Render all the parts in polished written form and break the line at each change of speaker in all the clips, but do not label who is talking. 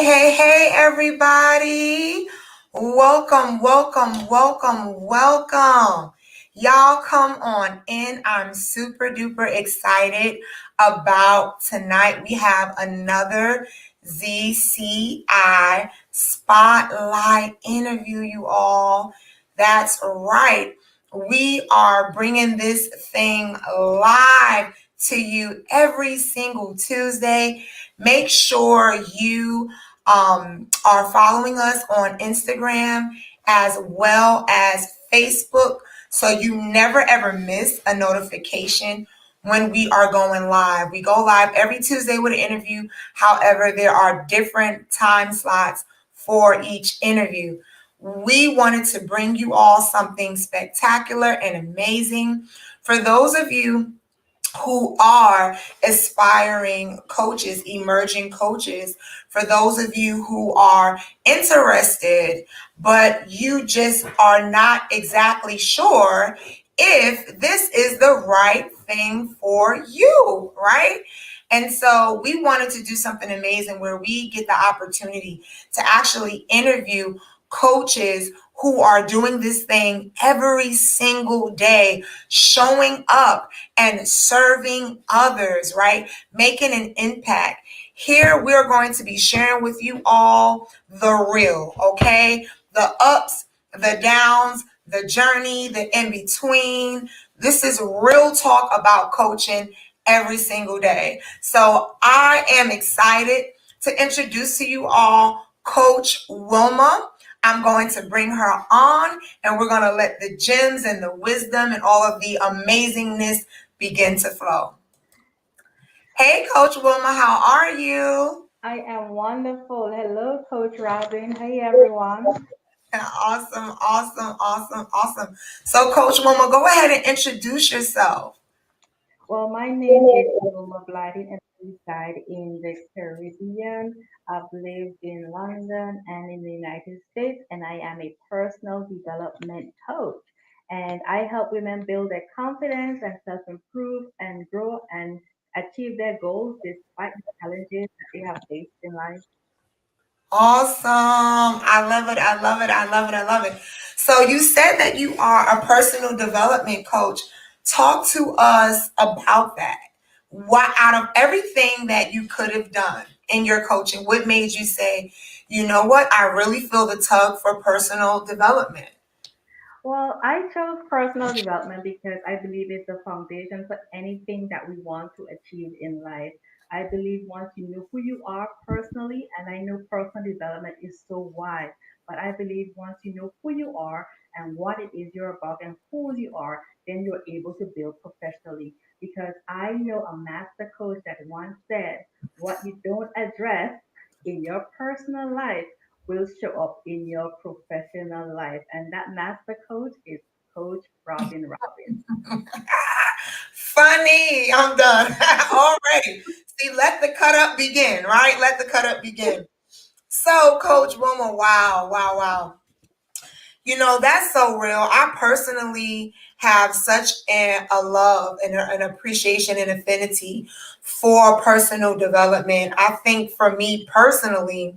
Hey, everybody. Welcome, welcome, welcome, welcome. Y'all come on in. I'm super duper excited about tonight. We have another ZCI spotlight interview, you all. That's right. We are bringing this thing live to you every single Tuesday. Make sure you are following us on Instagram as well as Facebook so you never ever miss a notification when we are going live. We go live every Tuesday with an interview. However, there are different time slots for each interview. We wanted to bring you all something spectacular and amazing. For those of you who are aspiring coaches, emerging coaches, for those of you who are interested, but you just are not exactly sure if this is the right thing for you, right? And so we wanted to do something amazing where we get the opportunity to actually interview coaches who are doing this thing every single day, showing up and serving others, right? Making an impact. Here, we're going to be sharing with you all the real, okay? The ups, the downs, the journey, the in between. This is real talk about coaching every single day. So I am excited to introduce to you all Coach Wilma. I'm going to bring her on and we're going to let the gems and the wisdom and all of the amazingness begin to flow. Hey, Coach Wilma, how are you?
I am wonderful. Hello, Coach Robin. Hey, everyone.
Awesome, awesome, awesome, awesome. So, Coach Wilma, go ahead and introduce yourself.
Well, my name is Wilma Blyden, and I reside in the Caribbean. I've lived in London and in the United States, and I am a personal development coach. And I help women build their confidence and self-improve and grow and achieve their goals despite the challenges that they have faced in life.
Awesome. I love it. I love it. I love it. I love it. So, you said that you are a personal development coach. Talk to us about that. What, out of everything that you could have done in your coaching, what made you say, you know what, I really feel the tug for personal development?
Well, I chose personal development because I believe it's the foundation for anything that we want to achieve in life. I believe once you know who you are personally, and I know personal development is so wide, but I believe once you know who you are and what it is you're about and who you are, then you're able to build professionally. Because I know a master coach that once said, what you don't address in your personal life will show up in your professional life. And that master coach is Coach Robin Robbins.
Funny. I'm done already. See, let the cut up begin, right? Let the cut up begin. So, Coach Wilma, wow, wow, wow. You know, that's so real. I personally have such a love and an appreciation and affinity for personal development. I think for me personally,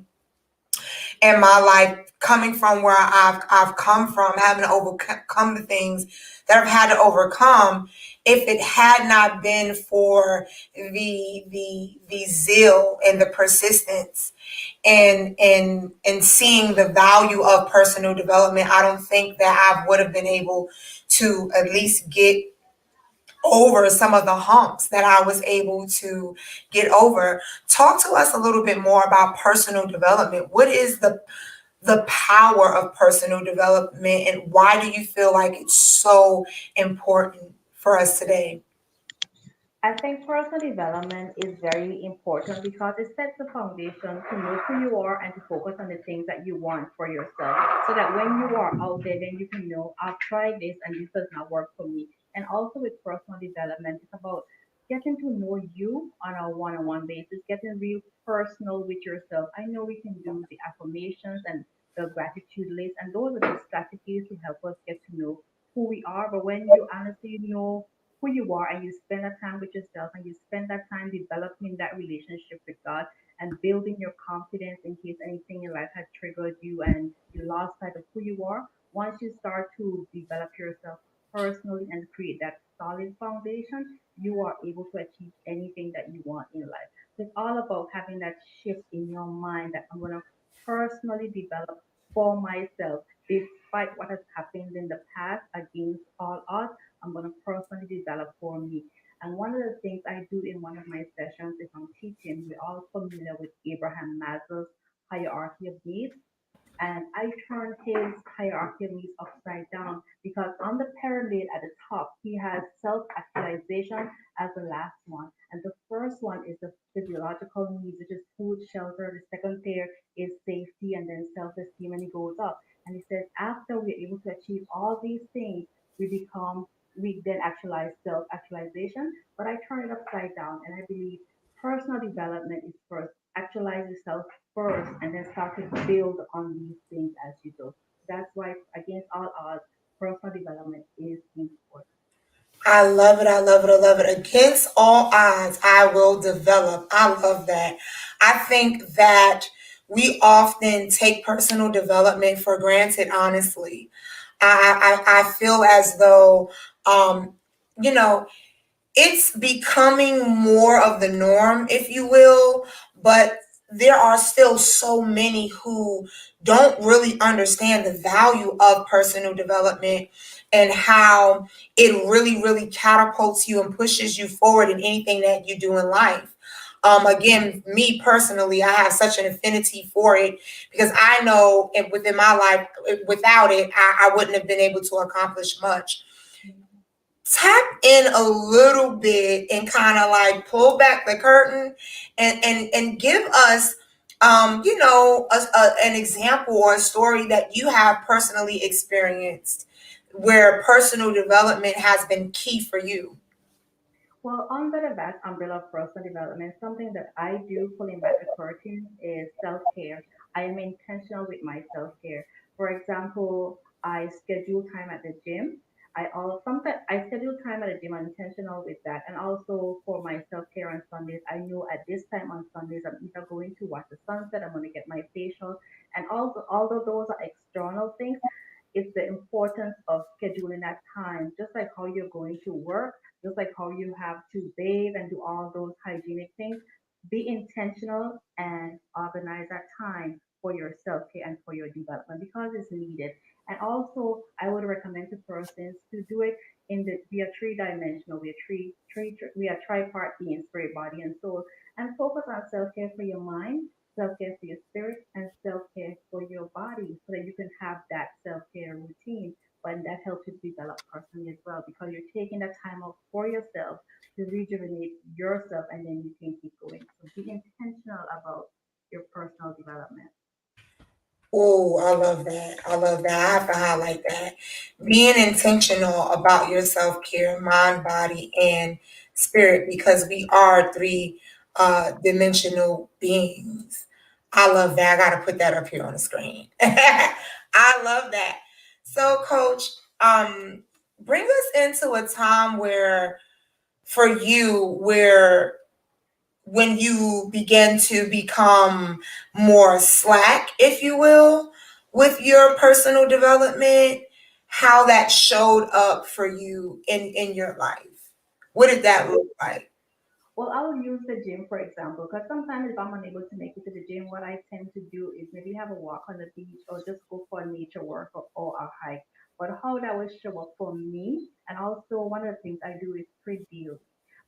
in my life, coming from where I've come from, having to overcome the things that I've had to overcome. If it had not been for the zeal and the persistence and seeing the value of personal development, I don't think that I would have been able to at least get over some of the humps that I was able to get over. Talk to us a little bit more about personal development. What is the power of personal development and why do you feel like it's so important for us today?
I think personal development is very important because it sets the foundation to know who you are and to focus on the things that you want for yourself. So that when you are out there, then you can know, I've tried this and this does not work for me. And also with personal development, it's about getting to know you on a one on one basis, getting real personal with yourself. I know we can do the affirmations and the gratitude list, and those are the strategies to help us get to know who we are. But when you honestly know who you are and you spend that time with yourself and you spend that time developing that relationship with God and building your confidence in case anything in life had triggered you and you lost sight of who you are. Once you start to develop yourself personally and create that solid foundation, you are able to achieve anything that you want in life. So it's all about having that shift in your mind that I'm going to personally develop for myself. Despite what has happened in the past against all odds, I'm going to personally develop for me. And one of the things I do in one of my sessions, if I'm teaching, we're all familiar with Abraham Maslow's hierarchy of needs. And I turned his hierarchy of needs upside down because on the pyramid at the top, he has self actualization as the last one. And the first one is the physiological needs, which is food, shelter. The second tier is safety and then self esteem, and he goes up. And he says, after we're able to achieve all these things, we become, we then actualize self actualization. But I turn it upside down, and I believe personal development is first. Actualize yourself first and then start to build on these things as you go. That's why, against all odds, personal development is important.
I love it. I love it. I love it. Against all odds, I will develop. I love that. I think that we often take personal development for granted, honestly. I feel as though, um, you know, it's becoming more of the norm, if you will, but there are still so many who don't really understand the value of personal development and how it really, really catapults you and pushes you forward in anything that you do in life. Again, me personally, I have such an affinity for it because I know within my life, without it, I wouldn't have been able to accomplish much. Tap in a little bit and kind of like pull back the curtain and give us an example or a story that you have personally experienced where personal development has been key for you.
Well, under the vast umbrella of personal development, something that I do pulling back the curtain is self care. I am intentional with my self care. For example, I schedule time at the gym. I schedule time at the gym. I'm intentional with that, and also for my self care on Sundays. I know at this time on Sundays I'm either going to watch the sunset. I'm going to get my facial, and also although those are external things, it's the importance of scheduling that time, just like how you're going to work, just like how you have to bathe and do all those hygienic things. Be intentional and organize that time for your self care and for your development because it's needed. And also, I would recommend to persons to do it in the we are three dimensional, we are tripart being spirit, body, and soul, and focus on self care for your mind, self care for your spirit, and self care for your body, so that you can have that self care routine. But that helps you develop personally as well because you're taking that time out for yourself to rejuvenate yourself, and then you can keep going. So be intentional about your personal development.
Oh, I love that. I love that. I have to highlight that. Being intentional about your self care, mind, body, and spirit, because we are three dimensional beings. I love that. I got to put that up here on the screen. I love that. So, Coach, bring us into a time where, for you, where when you begin to become more slack, if you will, with your personal development, how that showed up for you in your life. What did that look like?
Well, I'll use the gym for example, because sometimes if I'm unable to make it to the gym, what I tend to do is maybe have a walk on the beach or just go for a nature walk or a hike. But how that will show up for me, and also one of the things I do is pre-deal.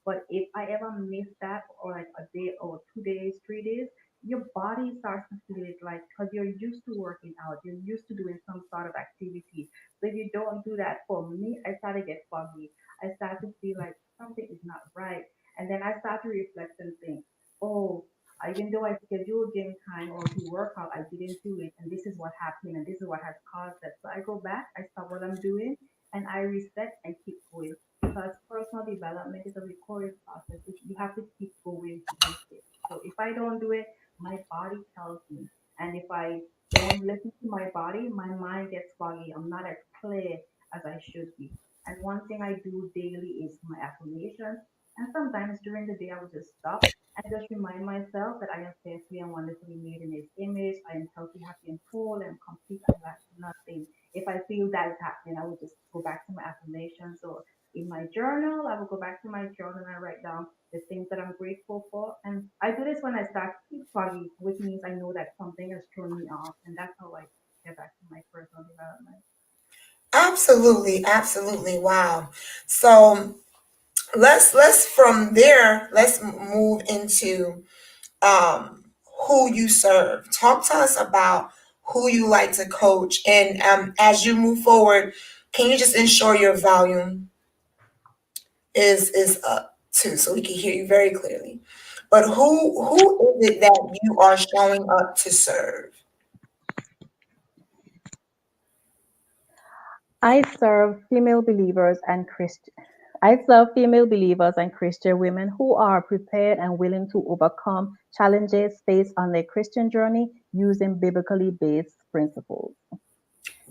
But if I ever miss that, or like a day or 2 days, 3 days, your body starts to feel it like because you're used to working out, you're used to doing some sort of activity. So if you don't do that, for me, I start to get foggy. I start to feel like something is not right. And then I start to reflect and think, oh, even though I scheduled gym time or to work out, I didn't do it. And this is what happened. And this is what has caused it. So I go back, I stop what I'm doing, and I reset and keep going. Because personal development is a recurring process. You have to keep going with it. So if I don't do it, my body tells me. And if I don't listen to my body, my mind gets foggy. I'm not as clear as I should be. And one thing I do daily is my affirmations. And sometimes during the day, I would just stop and just remind myself that I am fearfully and wonderfully made in His image. I am healthy, happy, and whole. I am complete. I lack nothing. If I feel that is happening, I would just go back to my affirmations, or in my journal, I will go back to my journal and write down the things that I'm grateful for. And I do this when I start to feel foggy, which means I know that something has thrown me off. And that's how I get back to my personal development.
Absolutely, absolutely. Wow. So let's from there, let's move into um who you serve. Talk to us about who you like to coach, and as you move forward, can you just ensure your volume is up too, so we can hear you very clearly. But who is it that you are showing up to serve?
I serve female believers and Christian. I serve female believers and Christian women who are prepared and willing to overcome challenges faced on their Christian journey using biblically based principles.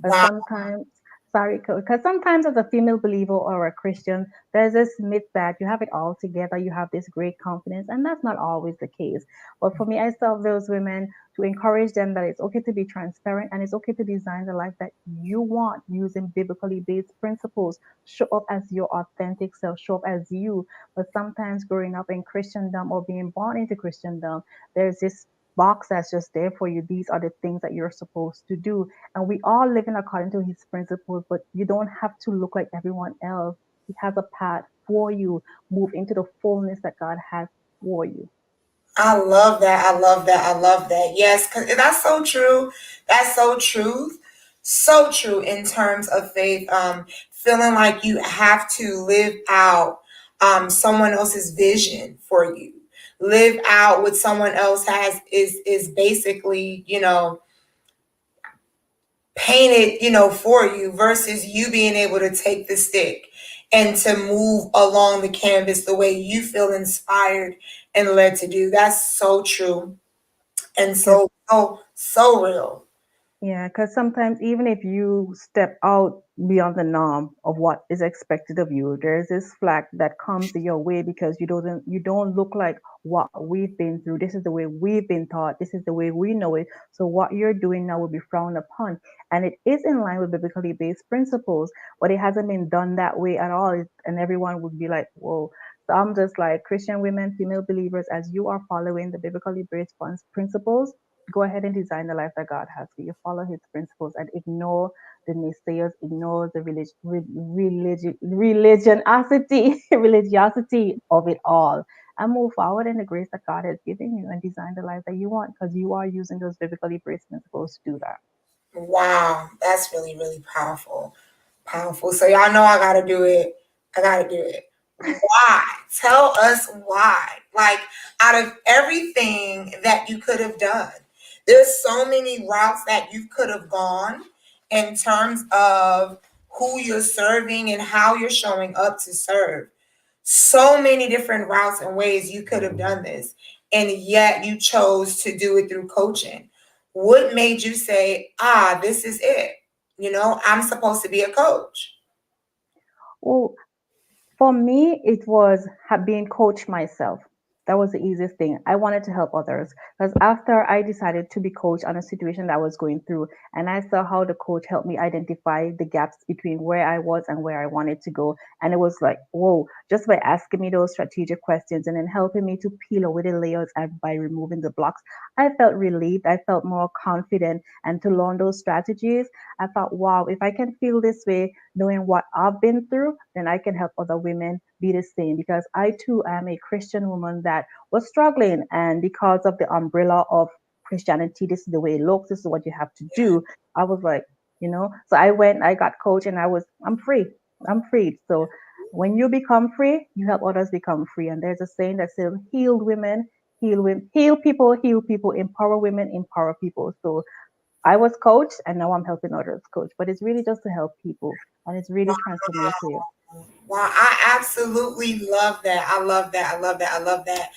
But
Wow.
sometimes, sorry, because sometimes as a female believer or a Christian, there's this myth that you have it all together, you have this great confidence, and that's not always the case. But for me, I serve those women to encourage them that it's okay to be transparent and it's okay to design the life that you want using biblically based principles. Show up as your authentic self, show up as you. But sometimes growing up in Christendom or being born into Christendom, there's this box that's just there for you. These are the things that you're supposed to do, and we all living according to his principles, but you don't have to look like everyone else. He has a path for you. Move into the fullness that God has for you.
I love that. I love that. I love that. Yes, because that's so true. That's so true. So true in terms of faith. Feeling like you have to live out someone else's vision for you. Live out what someone else has is basically, painted, for you, versus you being able to take the stick and to move along the canvas the way you feel inspired and led to do. That's so true and
Because
so real.
Yeah, because sometimes even if you step out beyond the norm of what is expected of you, there's this flag that comes your way because you don't look like what we've been through. This is the way we've been taught. This is the way we know it. So what you're doing now will be frowned upon, and it is in line with biblically based principles, but it hasn't been done that way at all. And everyone would be like, "Whoa." So I'm just like Christian women, female believers, as you are following the biblically based principles, go ahead and design the life that God has for you. Follow His principles and ignore the naysayers, ignore the religiosity of it all, and move forward in the grace that God has given you and design the life that you want because you are using those biblically based principles to do that.
Wow, that's really, really powerful. Powerful. So y'all know I gotta do it. I gotta do it. Why? Tell us why. Like, out of everything that you could have done, there's so many routes that you could have gone in terms of who you're serving and how you're showing up to serve. So many different routes and ways you could have done this, and yet you chose to do it through coaching. What made you say, this is it? I'm supposed to be a coach.
Well, for me, it was being coached myself. That was the easiest thing. I wanted to help others because after I decided to be coached on a situation that I was going through, and I saw how the coach helped me identify the gaps between where I was and where I wanted to go. And it was like, whoa, just by asking me those strategic questions and then helping me to peel away the layers and by removing the blocks, I felt relieved. I felt more confident. And to learn those strategies, I thought, wow, if I can feel this way, knowing what I've been through, then I can help other women be the same because I too am a Christian woman that was struggling. And because of the umbrella of Christianity, this is the way it looks, this is what you have to do. I was like, so I went, I got coached, and I'm free. I'm free. So when you become free, you help others become free. And there's a saying that says, heal women, heal people, empower women, empower people. So I was coached and now I'm helping others coach, but it's really just to help people and it's really transformative.
Wow, I absolutely love that. I love that. I love that. I love that.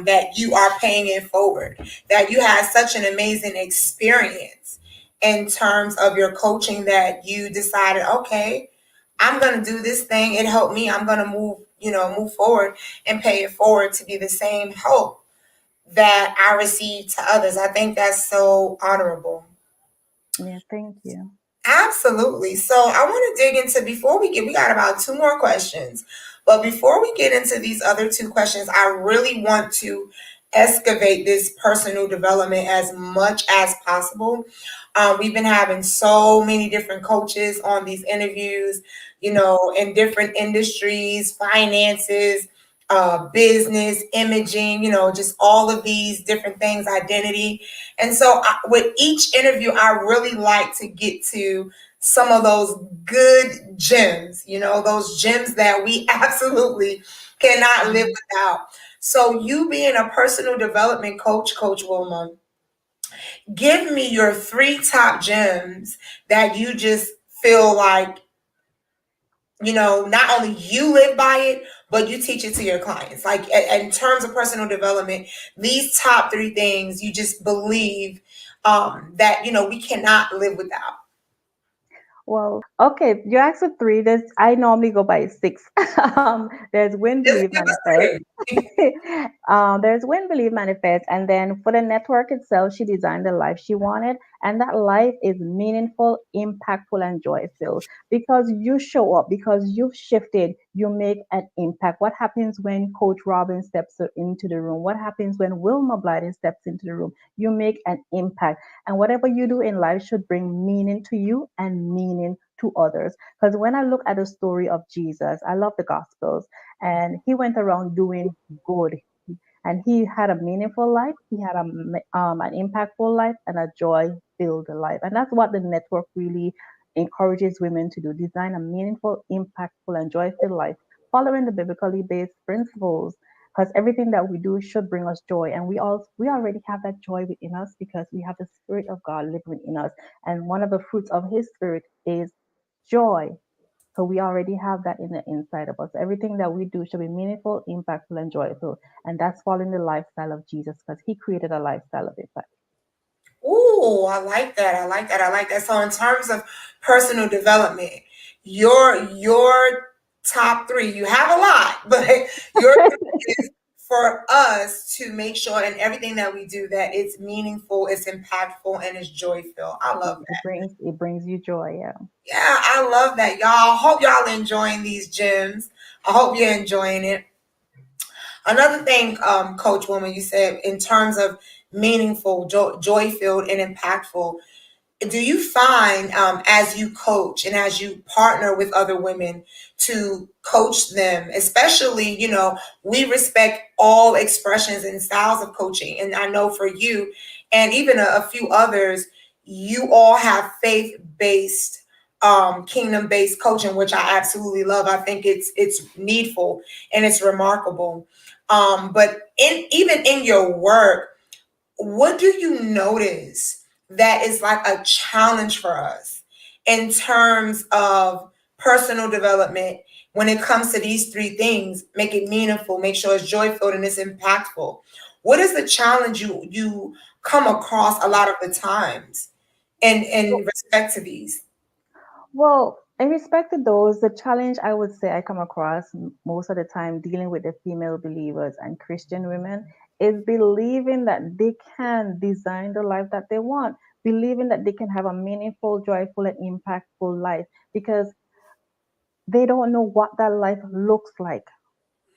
That you are paying it forward. That you had such an amazing experience in terms of your coaching that you decided, okay, I'm gonna do this thing. It helped me. I'm gonna move forward and pay it forward to be the same help that I receive to others. I think that's so honorable.
Yeah, thank you.
Absolutely. So I want to dig into before we got about two more questions. But before we get into these other two questions, I really want to excavate this personal development as much as possible. We've been having so many different coaches on these interviews, in different industries, finances, business, imaging, just all of these different things, identity. And so with each interview, I really like to get to some of those good gems, those gems that we absolutely cannot live
Mhm.
without. So, you being a personal development coach, Coach Wilma, give me your three top gems that you just feel like, not only you live by it, but you teach it to your clients. Like in terms of personal development, these top three things you just believe that we cannot live without.
Well, okay, you asked for three. I normally go by six. There's win,
Just
believe,
give us
manifest.
three.
There's win, believe, manifest, and then for the network itself, she designed the life she wanted, and that life is meaningful, impactful, and joy-filled because you show up, because you've shifted, you make an impact. What happens when Coach Robin steps into the room? What happens when Wilma Blyden steps into the room? You make an impact, and whatever you do in life should bring meaning to you and meaning to others. Because when I look at the story of Jesus, I love the Gospels, and he went around doing good, and he had a meaningful life, he had an impactful life, and a joy filled life. And that's what the network really encourages women to do: design a meaningful, impactful, and joy filled life, following the biblically based principles. Because everything that we do should bring us joy, and we already have that joy within us because we have the Spirit of God living in us, and one of the fruits of His Spirit is joy. So we already have that in the inside of us. Everything that we do should be meaningful, impactful, and joyful. And that's following the lifestyle of Jesus because he created a lifestyle of impact.
Ooh, I like that. I like that. I like that. So in terms of personal development, your top three, you have a lot, but your three is for us to make sure in everything that we do that it's meaningful, it's impactful, and it's joy filled. I love that.
It brings you joy, yeah.
Yeah, I love that, y'all. Hope y'all enjoying these gems. I hope you're enjoying it. Another thing, Coach Woman, you said in terms of meaningful, joy filled, and impactful, do you find as you coach and as you partner with other women to coach them, especially, we respect all expressions and styles of coaching, and I know for you and even a few others, you all have faith-based, kingdom-based coaching, which I absolutely love. I think it's needful and it's remarkable. But even in your work, what do you notice that is like a challenge for us in terms of personal development when it comes to these three things? Make it meaningful, make sure it's joy filled and it's impactful. What is the challenge you come across a lot of the times in respect to these?
Well, in respect to those, the challenge I would say I come across most of the time dealing with the female believers and Christian women is believing that they can design the life that they want, believing that they can have a meaningful, joyful, and impactful life because they don't know what that life looks like.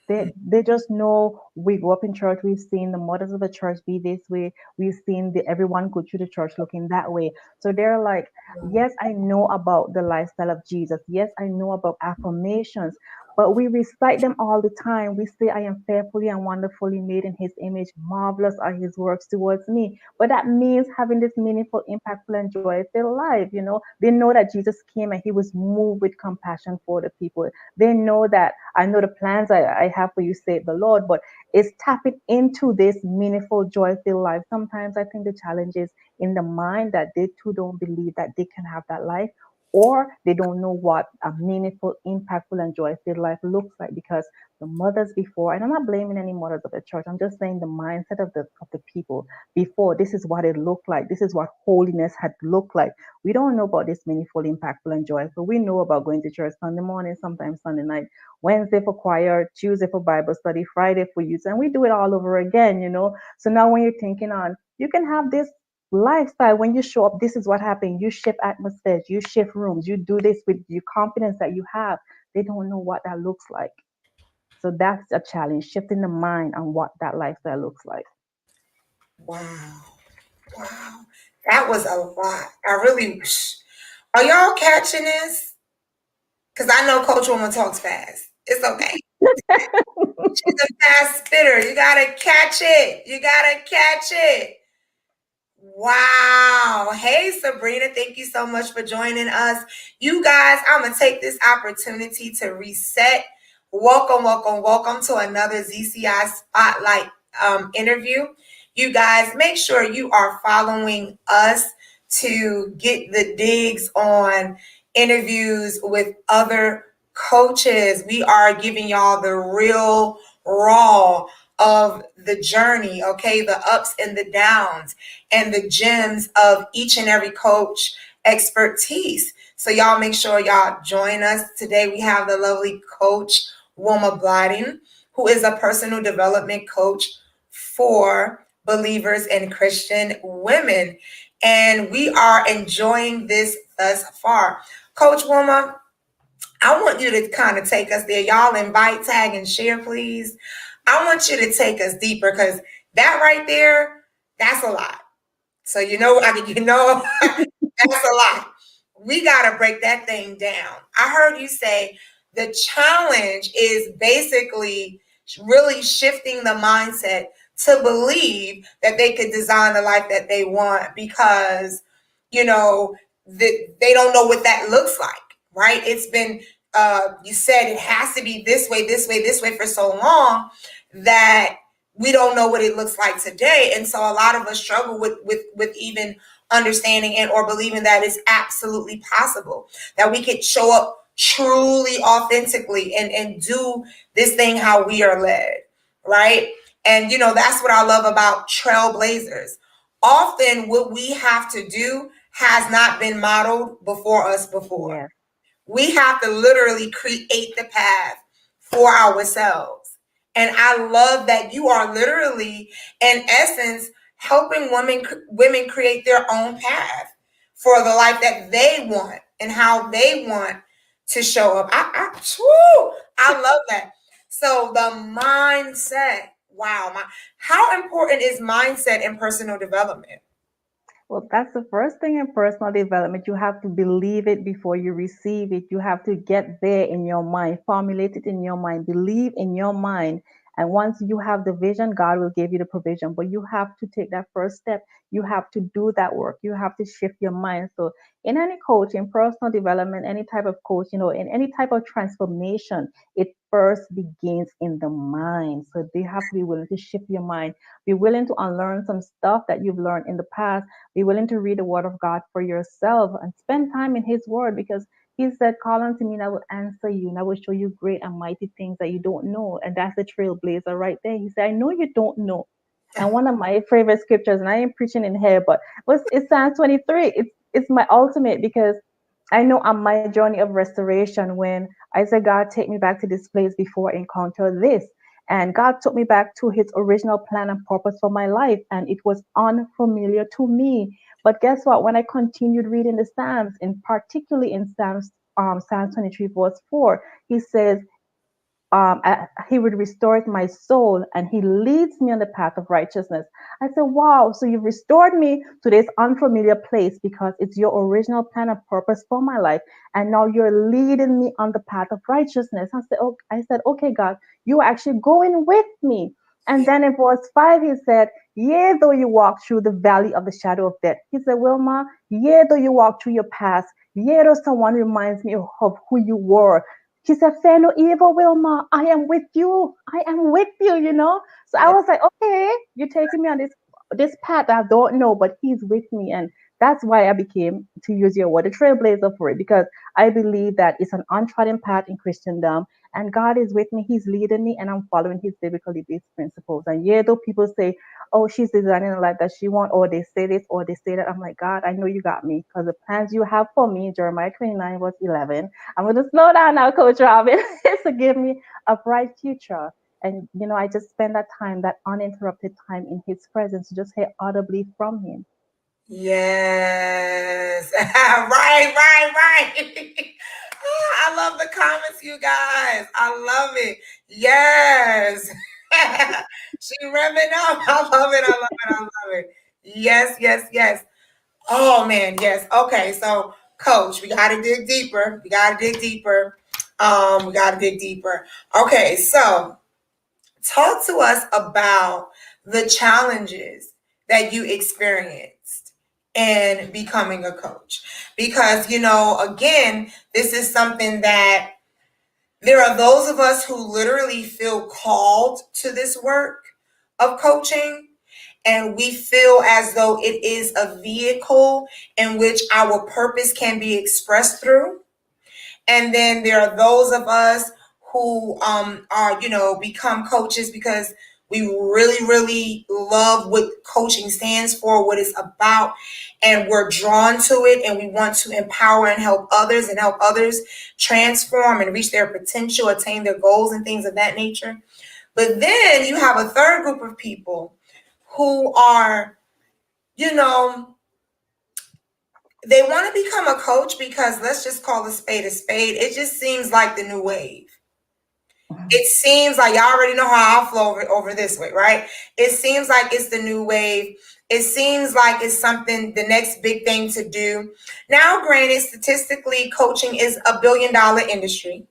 They just know we grew up in church. We've seen the mothers of the church be this way. We've seen everyone go through the church looking that way. So they're like, yes, I know about the lifestyle of Jesus. Yes, I know about affirmations, but we recite them all the time. We say, I am fearfully and wonderfully made in His image. Marvelous are His works towards me. But that means having this meaningful, impactful, and joyful life. They know that Jesus came and He was moved with compassion for the people. They know that I know the plans I have for you, say the Lord, but it's tapping into this meaningful, joy filled life. Sometimes I think the challenge is in the mind that they too don't believe that they can have that life, or they don't know what a meaningful, impactful, and joy-filled life looks like because the mothers before, and I'm not blaming any mothers of the church, I'm just saying the mindset of the people before, this is what it looked like, this is what holiness had looked like. We don't know about this meaningful, impactful, and joyful. We know about going to church Sunday morning, sometimes Sunday night, Wednesday for choir, Tuesday for Bible study, Friday for youth, and we do it all over again, you know. So now when you're thinking on, you can have this lifestyle when you show up, this is what happened. You shift atmospheres, you shift rooms, you do this with your confidence that you have. They don't know what that looks like. So that's a challenge, shifting the mind on what that lifestyle looks like.
Wow. Wow. That was a lot. I really, are y'all catching this? Because I know Coach Woman talks fast. It's okay. She's a fast spitter. You got to catch it. You got to catch it. Wow. Hey, Sabrina, thank you so much for joining us. You guys, I'm going to take this opportunity to reset. Welcome, welcome, welcome to another ZCI Spotlight interview. You guys, make sure you are following us to get the digs on interviews with other coaches. We are giving y'all the real raw of the journey, okay? The ups and the downs and the gems of each and every coach expertise. So y'all make sure y'all join us. Today we have the lovely Coach Wilma Blading, who is a personal development coach for believers and Christian women. And we are enjoying this thus far. Coach Wilma, I want you to kind of take us there. Y'all invite, tag, and share, please. I want you to take us deeper because that right there, that's a lot. So that's a lot. We got to break that thing down. I heard you say the challenge is basically really shifting the mindset to believe that they could design the life that they want because, you know, they don't know what that looks like, right? It's been, you said it has to be this way, this way, this way for so long that we don't know what it looks like today. And so a lot of us struggle with even understanding and or believing that it's absolutely possible that we could show up truly authentically and do this thing how we are led, right? And that's what I love about trailblazers. Often what we have to do has not been modeled before us before.
Yes.
We have to literally create the path for ourselves. And I love that you are literally, in essence, helping women create their own path for the life that they want and how they want to show up. I love that. So the mindset, wow, how important is mindset in personal development?
Well, that's the first thing in personal development. You have to believe it before you receive it. You have to get there in your mind, formulate it in your mind, believe in your mind. And once you have the vision, God will give you the provision. But you have to take that first step. You have to do that work. You have to shift your mind. So, in any coach, in personal development, any type of coach, in any type of transformation, it first begins in the mind. So, they have to be willing to shift your mind, be willing to unlearn some stuff that you've learned in the past, be willing to read the word of God for yourself and spend time in his word because he said, call unto me and I will answer you and I will show you great and mighty things that you don't know. And that's the trailblazer right there. He said, I know you don't know. And one of my favorite scriptures, and I am preaching in here, but it's Psalm 23. It's my ultimate because I know on my journey of restoration when I said, God, take me back to this place before I encounter this. And God took me back to his original plan and purpose for my life. And it was unfamiliar to me. But guess what? When I continued reading the Psalms, and particularly in Psalm 23, verse 4, he says, he would restore my soul and he leads me on the path of righteousness. I said, wow, so you've restored me to this unfamiliar place because it's your original plan and purpose for my life. And now you're leading me on the path of righteousness. I said, okay, God, you're actually going with me. And then in verse 5, he said, yea, though you walk through the valley of the shadow of death. He said, Wilma, yea, though you walk through your past, yea, though someone reminds me of who you were, she said, fear no evil, Wilma. I am with you. I am with you. So I
Yeah.
was like, okay, you're taking me on this path I don't know, but he's with me. And That's why I became, to use your word, a trailblazer for it, because I believe that it's an untrodden path in Christendom, and God is with me. He's leading me, and I'm following His biblically based principles. And yeah, though people say, "Oh, she's designing a life that she wants," or they say this or they say that, I'm like, God, I know you got me, because the plans you have for me, Jeremiah 29 verse 11. I'm going to slow down now, Coach Robin, is to give me a bright future. And I just spend that time, that uninterrupted time in His presence, to just hear audibly from Him.
Yes. Right. I love the comments, you guys. I love it. Yes. She revving up. I love it. I love it. Yes. Oh man, yes. Okay, so coach, we gotta dig deeper. We gotta dig deeper. Okay, so talk to us about the challenges that you experienced in becoming a coach. Because, again, this is something that there are those of us who literally feel called to this work of coaching, and we feel as though it is a vehicle in which our purpose can be expressed through. And then there are those of us who are, become coaches because we really love what coaching stands for, what it's about, and we're drawn to it, and we want to empower and help others transform and reach their potential, attain their goals, and things of that nature. But then you have a third group of people who are, you know, they want to become a coach because, let's just call a spade a spade. It just seems like the new wave. It seems like, y'all already know how I flow over this way, right? It seems like it's the new wave. It seems like it's something, the next big thing to do. Now, granted, statistically, coaching is $1 billion industry.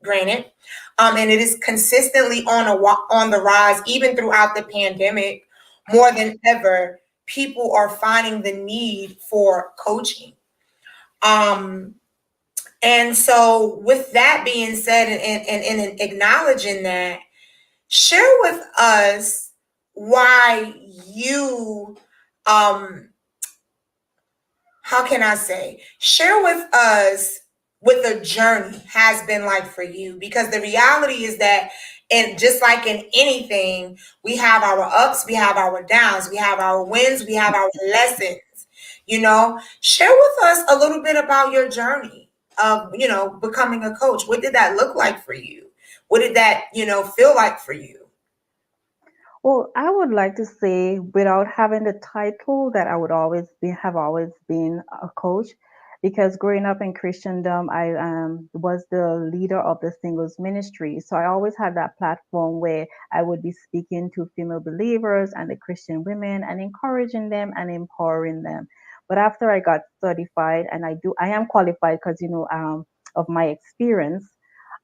Granted, and it is consistently on the rise, even throughout the pandemic. More than ever, people are finding the need for coaching. Um, and so, with that being said, and acknowledging that, share with us why you, um, how can I say, share with us what the journey has been like for you. Because the reality is that, and just like in anything, we have our ups, we have our downs, we have our wins, we have our lessons. Share with us a little bit about your journey of, becoming a coach. What did that look like for you? What did that, feel like for you?
Well, I would like to say, without having the title, that I would have always been a coach, because growing up in Christendom, I was the leader of the singles ministry. So I always had that platform where I would be speaking to female believers and the Christian women and encouraging them and empowering them. But after I got certified, and I am qualified because of my experience,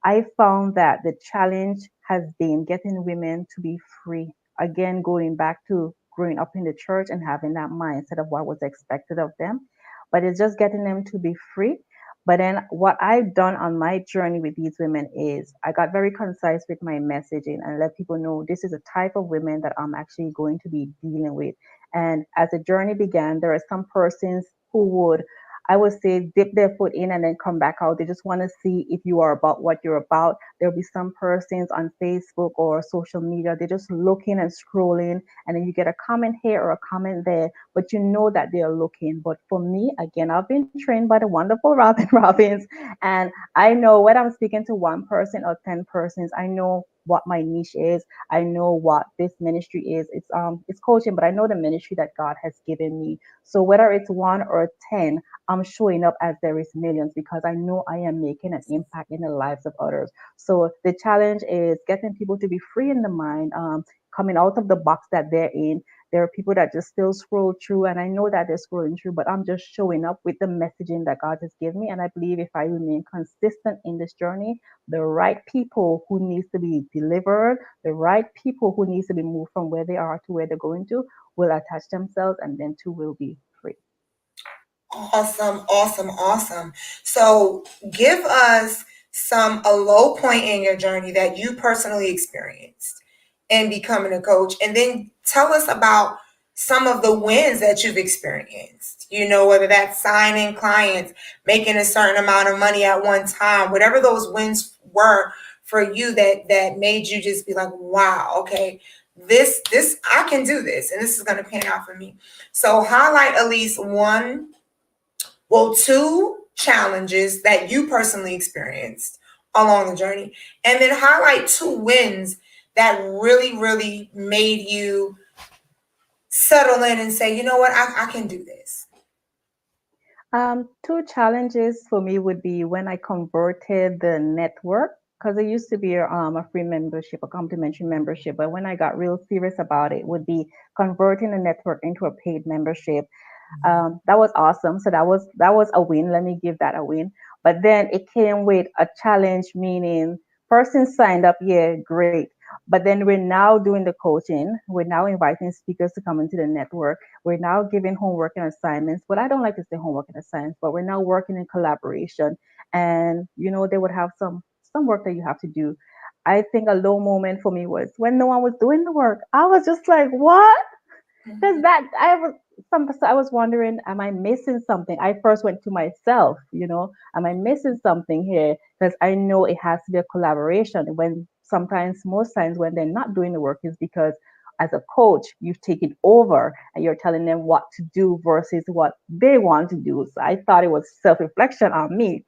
I found that the challenge has been getting women to be free. Again, going back to growing up in the church and having that mindset of what was expected of them. But it's just getting them to be free. But then what I've done on my journey with these women is I got very concise with my messaging and let people know this is a type of women that I'm actually going to be dealing with. And as the journey began, there are some persons who would, I would say, dip their foot in and then come back out. They just want to see if you are about what you're about. There'll be some persons on Facebook or social media, they're just looking and scrolling, and then you get a comment here or a comment there, but you know that they're looking. But for me, again, I've been trained by the wonderful Robin Robbins, and I know when I'm speaking to one person or 10 persons, I know what my niche is. I know what this ministry is. It's coaching, but I know the ministry that God has given me. So whether it's one or 10, I'm showing up as there is millions, because I know I am making an impact in the lives of others. So the challenge is getting people to be free in the mind, coming out of the box that they're in. There are people that just still scroll through, and I know that they're scrolling through, but I'm just showing up with the messaging that God has given me. And I believe if I remain consistent in this journey, the right people who needs to be delivered, the right people who needs to be moved from where they are to where they're going to, will attach themselves, and then too will be free.
Awesome. So give us a low point in your journey that you personally experienced in becoming a coach, and then tell us about some of the wins that you've experienced. Whether that's signing clients, making a certain amount of money at one time, whatever those wins were for you that made you just be like, wow, okay, this I can do this, and this is going to pan out for me. So highlight at least one, well, two challenges that you personally experienced along the journey, and then highlight two wins that really, really made you settle in and say, you know what, I can do this.
Two challenges for me would be when I converted the network, because it used to be a free membership, a complimentary membership. But when I got real serious about it, would be converting the network into a paid membership. That was awesome. So that was a win. Let me give that a win. But then it came with a challenge, meaning person signed up, yeah, great. But then we're now doing the coaching. We're now inviting speakers to come into the network. We're now giving homework and assignments. But I don't like to say homework and assignments, but we're now working in collaboration. And they would have some work that you have to do. I think a low moment for me was when no one was doing the work. I was just like, what? Because that I was wondering, am I missing something? I first went to myself, am I missing something here? Because I know it has to be a collaboration. When sometimes, most times, when they're not doing the work, is because as a coach, you've taken over and you're telling them what to do versus what they want to do. So I thought it was self-reflection on me.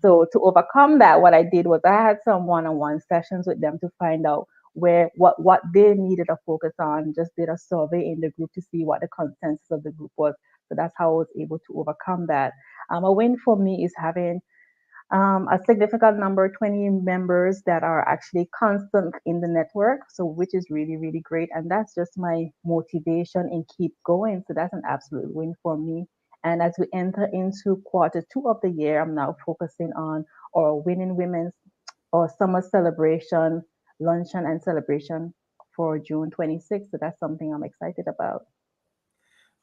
So to overcome that, what I did was I had some one-on-one sessions with them to find out where what they needed to focus on. Just did a survey in the group to see what the consensus of the group was. So that's how I was able to overcome that. A win for me is having a significant number, 20 members that are actually constant in the network. So which is really, really great. And that's just my motivation and keep going. So that's an absolute win for me. And as we enter into quarter two of the year, I'm now focusing on our Winning Women's or summer celebration, luncheon and celebration for June 26th. So that's something I'm excited about.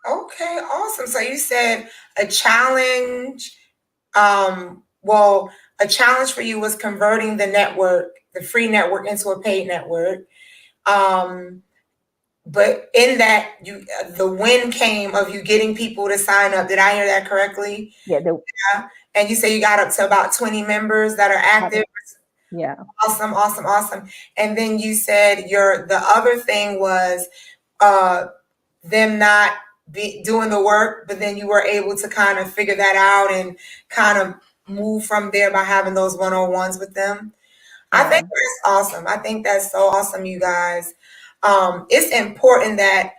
Okay, awesome. So you said a challenge. Well, a challenge for you was converting the network, the free network, into a paid network. Um, but in that, the win came of you getting people to sign up. Did I hear that correctly?
Yeah,
Yeah. And you say you got up to about 20 members that are active.
yeah,
Awesome, awesome, awesome. And then you said the other thing was uh them not doing the work, but then you were able to kind of figure that out and kind of move from there by having those one-on-ones with them. I think
yeah,
that's awesome. I think that's so awesome, you guys. It's important that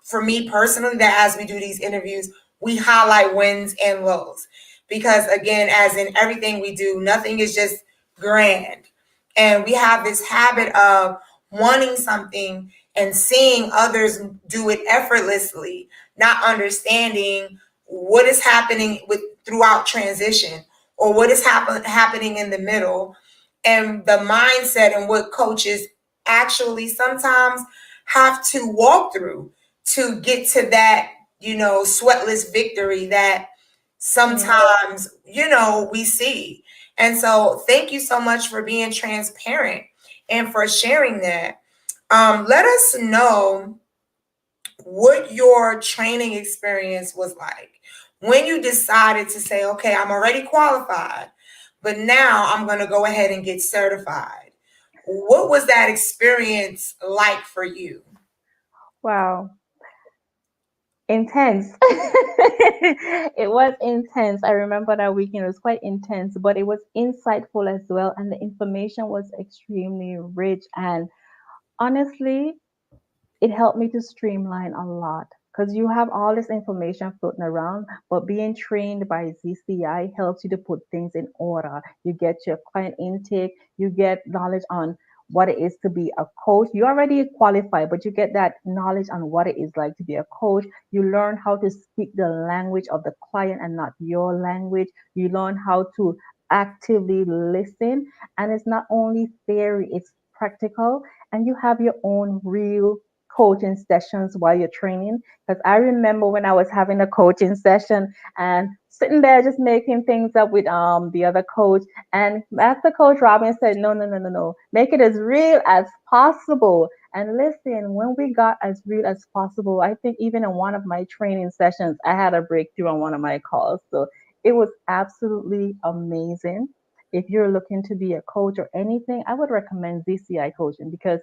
for me personally, that as we do these interviews, we highlight wins and lows. Because again, as in everything we do, nothing is just grand. And we have this habit of wanting something and seeing others do it effortlessly, not understanding what is happening with throughout transition, or what is happening in the middle, and the mindset and what coaches actually sometimes have to walk through to get to that, sweatless victory that
yeah.
sometimes, we see. And so thank you so much for being transparent and for sharing that. Let us know what your training experience was like when you decided to say, okay, I'm already qualified, but now I'm going to go ahead and get certified. What was that experience like for you?
Wow. Intense. It was intense. I remember that weekend. It was quite intense, but it was insightful as well. And the information was extremely rich. And honestly, it helped me to streamline a lot because you have all this information floating around, but being trained by ZCI helps you to put things in order. You get your client intake, you get knowledge on what it is to be a coach. You already qualify, but you get that knowledge on what it is like to be a coach. You learn how to speak the language of the client and not your language. You learn how to actively listen. And it's not only theory, it's practical, and you have your own real coaching sessions while you're training. Because I remember when I was having a coaching session and sitting there just making things up with the other coach. And Master Coach Robin said, no, no, no, no, no. Make it as real as possible. And listen, when we got as real as possible, I think even in one of my training sessions, I had a breakthrough on one of my calls. So it was absolutely amazing. If you're looking to be a coach or anything, I would recommend ZCI coaching because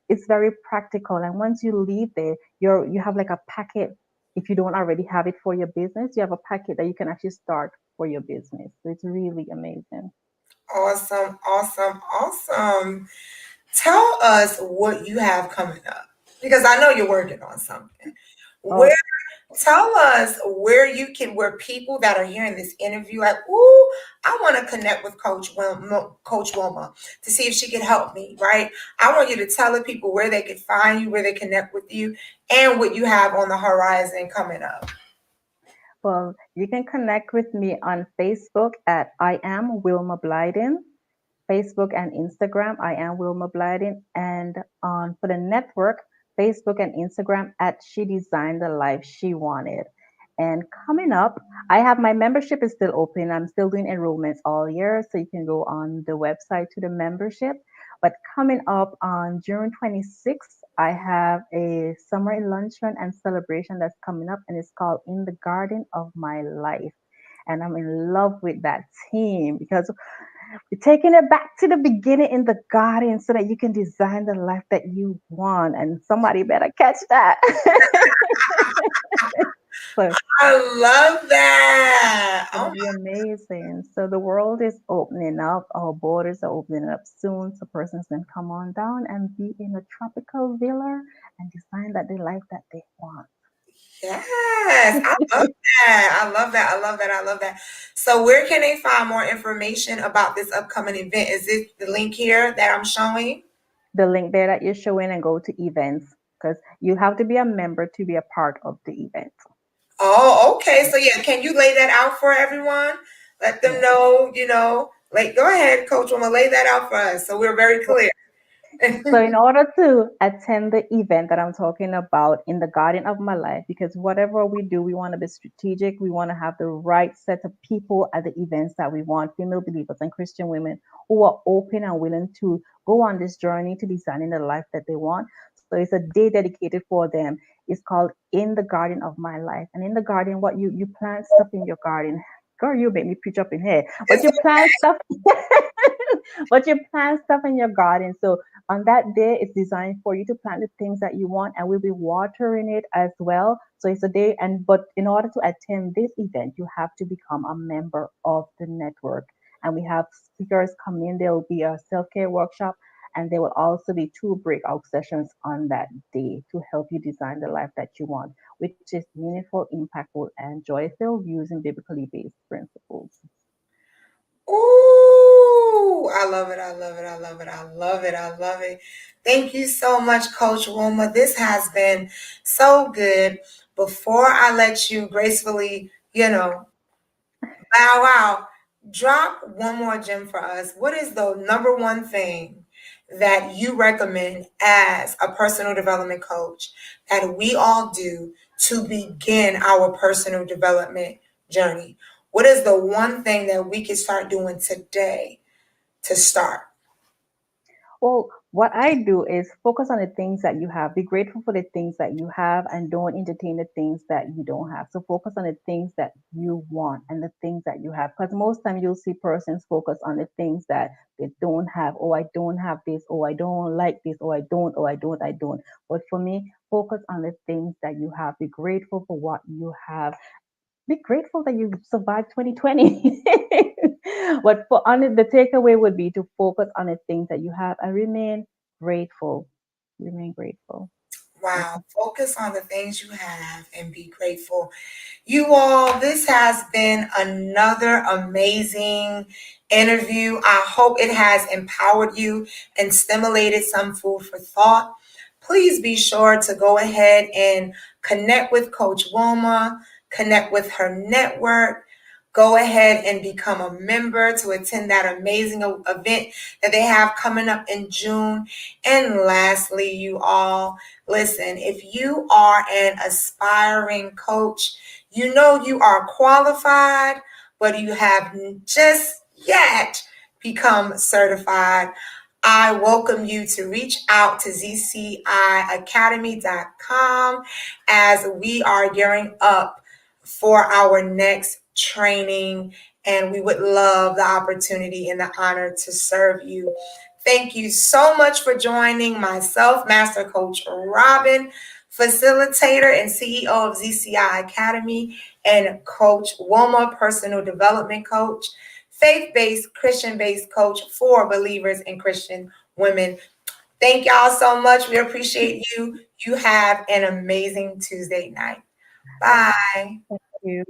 it's very practical. And once you leave there, you have like a packet. If you don't already have it for your business, you have a packet that you can actually start for your business. So it's really amazing.
Awesome, awesome, awesome. Tell us what you have coming up because I know you're working on something. Where
Oh,
Tell us where you can, where people that are hearing this interview, like, ooh, I want to connect with Coach Wilma to see if she can help me, right? I want you to tell the people where they can find you, where they connect with you, and what you have on the horizon coming up.
well, you can connect with me on Facebook at I am Wilma Blyden. Facebook and Instagram, I am Wilma Blyden, and on for the network, Facebook and Instagram at She Designed the Life She Wanted. And coming up, I have my membership is still open. I'm still doing enrollments all year, so you can go on the website to the membership. But coming up on June 26th, I have a summer luncheon and celebration that's coming up, and it's called In the Garden of My Life. And I'm in love with that team because you're taking it back to the beginning in the garden so that you can design the life that you want. And somebody better catch that. So
I love that.
it's
Oh,
gonna be amazing. So the world is opening up. Our borders are opening up soon. So persons can come on down and be in a tropical villa and design that the life that they want.
yes, I love that. I love that. I love that. I love that. So, where can they find more information about this upcoming event? Is it the link here that I'm showing?
The link there that you're showing and go to events because you have to be a member to be a part of the event.
Oh, okay. So yeah, can you lay that out for everyone? Let them
Yeah.
know, like go ahead, Coach. I'm gonna lay that out for us so we're very clear.
So, in order to attend the event that I'm talking about in the garden of my life, because whatever we do, we want to be strategic. We want to have the right set of people at the events that we want, female believers and Christian women who are open and willing to go on this journey to designing the life that they want. So, it's a day dedicated for them. It's called In the Garden of My Life. And in the garden, what you plant stuff in your garden. Girl, you make me preach up in here. But
It's
you plant stuff, but you plant stuff in your garden. So on that day, it's designed for you to plant the things that you want, and we'll be watering it as well. So it's a day, and but in order to attend this event, you have to become a member of the network. And we have speakers come in. There will be a self-care workshop, and there will also be two breakout sessions on that day to help you design the life that you want, which is meaningful, impactful, and joy-filled using biblically based principles.
ooh, I love it. I love it. I love it. I love it. I love it. Thank you so much, Coach Wilma. This has been so good. Before I let you gracefully, bow out. Drop one more gem for us. What is the number one thing that you recommend as a personal development coach that we all do to begin our personal development journey? What is the one thing that we can start doing today to start?
Well, what I do is focus on the things that you have. Be grateful for the things that you have and don't entertain the things that you don't have. So focus on the things that you want and the things that you have. Because most time you'll see persons focus on the things that they don't have. Oh, I don't have this. Oh, I don't like this. Oh, I don't. Oh, I don't. I don't. But for me, focus on the things that you have. Be grateful for what you have. Be grateful that you survived 2020. But for on it, the takeaway would be to focus on the things that you have and remain grateful. Remain grateful.
Wow, focus on the things you have and be grateful. You all, this has been another amazing interview. I hope it has empowered you and stimulated some food for thought. Please be sure to go ahead and connect with Coach Wilma, connect with her network. go ahead and become a member to attend that amazing event that they have coming up in June. And lastly, you all, listen, if you are an aspiring coach, you know you are qualified, but you have just yet become certified. I welcome you to reach out to zciacademy.com as we are gearing up for our next training, and we would love the opportunity and the honor to serve you. Thank you so much for joining myself, Master Coach Robin, facilitator and CEO of ZCI Academy, and Coach Wilma, personal development coach, faith-based, Christian-based coach for believers and Christian women. Thank y'all so much. We appreciate you. You have an amazing Tuesday night.
Thank
Bye.
you.